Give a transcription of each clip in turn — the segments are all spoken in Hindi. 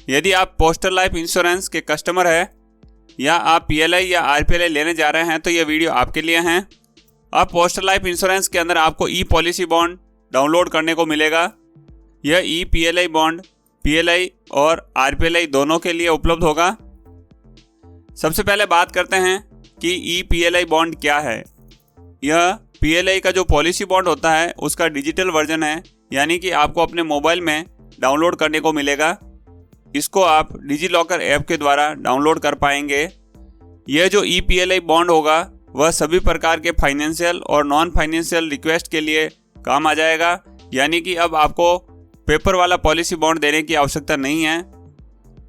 यदि आप पोस्टल लाइफ इंश्योरेंस के कस्टमर हैं या आप पीएलआई या आरपीएलआई लेने जा रहे हैं तो ये वीडियो आपके लिए है। अब पोस्टल लाइफ इंश्योरेंस के अंदर आपको ई पॉलिसी बॉन्ड डाउनलोड करने को मिलेगा। यह ई पीएलआई बॉन्ड पीएलआई और आरपीएलआई दोनों के लिए उपलब्ध होगा। सबसे पहले बात करते हैं कि ई पीएलआई बॉन्ड क्या है। यह पीएलआई का जो पॉलिसी बॉन्ड होता है उसका डिजिटल वर्जन है, यानी कि आपको अपने मोबाइल में डाउनलोड करने को मिलेगा। इसको आप डिजी लॉकर ऐप के द्वारा डाउनलोड कर पाएंगे। यह जो ई पीएलआई बॉन्ड होगा वह सभी प्रकार के फाइनेंशियल और नॉन फाइनेंशियल रिक्वेस्ट के लिए काम आ जाएगा, यानी कि अब आपको पेपर वाला पॉलिसी बॉन्ड देने की आवश्यकता नहीं है।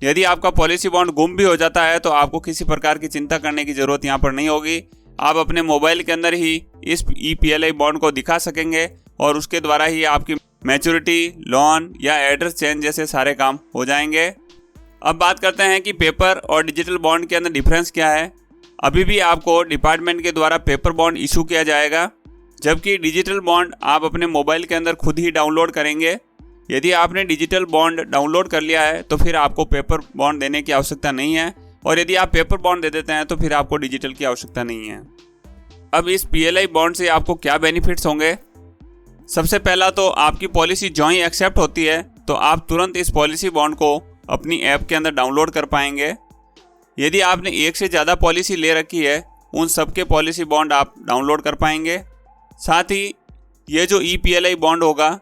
यदि आपका पॉलिसी बॉन्ड गुम भी हो जाता है तो आपको किसी प्रकार की चिंता करने की ज़रूरत यहाँ पर नहीं होगी। आप अपने मोबाइल के अंदर ही इस ई पीएलआई बॉन्ड को दिखा सकेंगे और उसके द्वारा ही आपकी मैच्योरिटी, लोन या एड्रेस चेंज जैसे सारे काम हो जाएंगे। अब बात करते हैं कि पेपर और डिजिटल बॉन्ड के अंदर डिफरेंस क्या है। अभी भी आपको डिपार्टमेंट के द्वारा पेपर बॉन्ड इशू किया जाएगा, जबकि डिजिटल बॉन्ड आप अपने मोबाइल के अंदर खुद ही डाउनलोड करेंगे। यदि आपने डिजिटल बॉन्ड डाउनलोड कर लिया है तो फिर आपको पेपर बॉन्ड देने की आवश्यकता नहीं है, और यदि आप पेपर बॉन्ड दे देते हैं तो फिर आपको डिजिटल की आवश्यकता नहीं है। अब इस पीएलआई बॉन्ड से आपको क्या बेनिफिट्स होंगे। सबसे पहला तो आपकी पॉलिसी ज्यों ही एक्सेप्ट होती है तो आप तुरंत इस पॉलिसी बॉन्ड को अपनी ऐप के अंदर डाउनलोड कर पाएंगे। यदि आपने एक से ज़्यादा पॉलिसी ले रखी है उन सबके पॉलिसी बॉन्ड आप डाउनलोड कर पाएंगे। साथ ही ये जो ई पीएलआई बॉन्ड होगा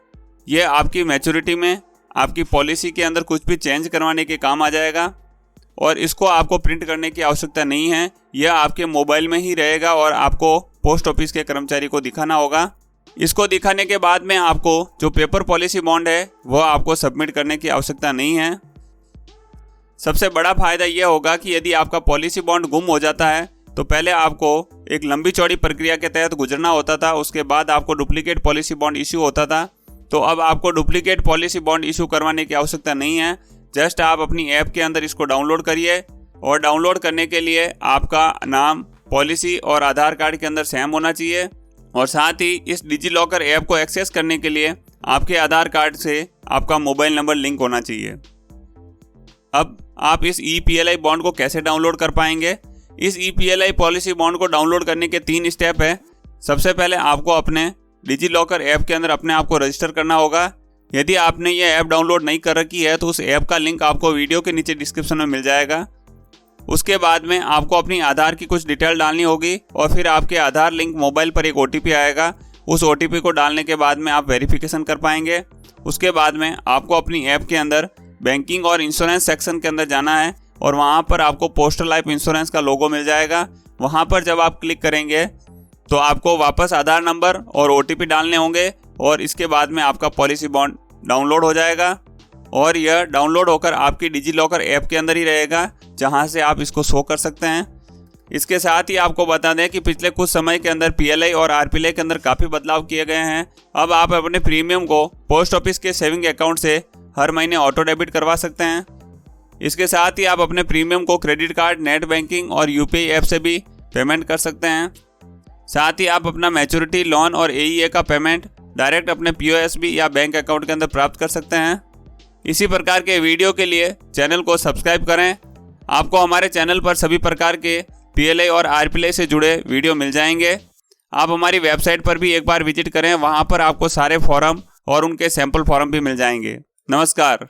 ये आपकी मैच्योरिटी में आपकी पॉलिसी के अंदर कुछ भी चेंज करवाने के काम आ जाएगा, और इसको आपको प्रिंट करने की आवश्यकता नहीं है। यह आपके मोबाइल में ही रहेगा और आपको पोस्ट ऑफिस के कर्मचारी को दिखाना होगा। इसको दिखाने के बाद में आपको जो पेपर पॉलिसी बॉन्ड है वह आपको सबमिट करने की आवश्यकता नहीं है। सबसे बड़ा फायदा यह होगा कि यदि आपका पॉलिसी बॉन्ड गुम हो जाता है तो पहले आपको एक लंबी चौड़ी प्रक्रिया के तहत गुजरना होता था, उसके बाद आपको डुप्लीकेट पॉलिसी बॉन्ड इशू होता था। तो अब आपको डुप्लीकेट पॉलिसी बॉन्ड इशू करवाने की आवश्यकता नहीं है। जस्ट आप अपनी ऐप के अंदर इसको डाउनलोड करिए, और डाउनलोड करने के लिए आपका नाम, पॉलिसी और आधार कार्ड के अंदर सेम होना चाहिए, और साथ ही इस डिजी लॉकर ऐप को एक्सेस करने के लिए आपके आधार कार्ड से आपका मोबाइल नंबर लिंक होना चाहिए। अब आप इस ई पीएलआई बॉन्ड को कैसे डाउनलोड कर पाएंगे। इस ई पीएलआई पॉलिसी बॉन्ड को डाउनलोड करने के 3 स्टेप है। सबसे पहले आपको अपने डिजी लॉकर ऐप के अंदर अपने आप को रजिस्टर करना होगा। यदि आपने ये ऐप डाउनलोड नहीं कर रखी है तो उस ऐप का लिंक आपको वीडियो के नीचे डिस्क्रिप्शन में मिल जाएगा। उसके बाद में आपको अपनी आधार की कुछ डिटेल डालनी होगी, और फिर आपके आधार लिंक मोबाइल पर एक ओटीपी आएगा। उस ओटीपी को डालने के बाद में आप वेरिफिकेशन कर पाएंगे। उसके बाद में आपको अपनी ऐप के अंदर बैंकिंग और इंश्योरेंस सेक्शन के अंदर जाना है, और वहाँ पर आपको पोस्टल लाइफ इंश्योरेंस का लोगो मिल जाएगा। वहाँ पर जब आप क्लिक करेंगे तो आपको वापस आधार नंबर और ओटीपी डालने होंगे, और इसके बाद में आपका पॉलिसी बॉन्ड डाउनलोड हो जाएगा, और यह डाउनलोड होकर आपकी डिजी लॉकर ऐप के अंदर ही रहेगा, जहां से आप इसको शो कर सकते हैं। इसके साथ ही आपको बता दें कि पिछले कुछ समय के अंदर पीएलआई और आरपीएलआई के अंदर काफ़ी बदलाव किए गए हैं। अब आप अपने प्रीमियम को पोस्ट ऑफिस के सेविंग अकाउंट से हर महीने ऑटो डेबिट करवा सकते हैं। इसके साथ ही आप अपने प्रीमियम को क्रेडिट कार्ड, नेट बैंकिंग और यूपीआई ऐप से भी पेमेंट कर सकते हैं। साथ ही आप अपना मैच्योरिटी, लोन और एईए का पेमेंट डायरेक्ट अपने पीओएसबी या बैंक अकाउंट के अंदर प्राप्त कर सकते हैं। इसी प्रकार के वीडियो के लिए चैनल को सब्सक्राइब करें। आपको हमारे चैनल पर सभी प्रकार के पीएलआई और आरपीएलआई से जुड़े वीडियो मिल जाएंगे। आप हमारी वेबसाइट पर भी एक बार विजिट करें, वहां पर आपको सारे फॉर्म और उनके सैंपल फॉर्म भी मिल जाएंगे। नमस्कार।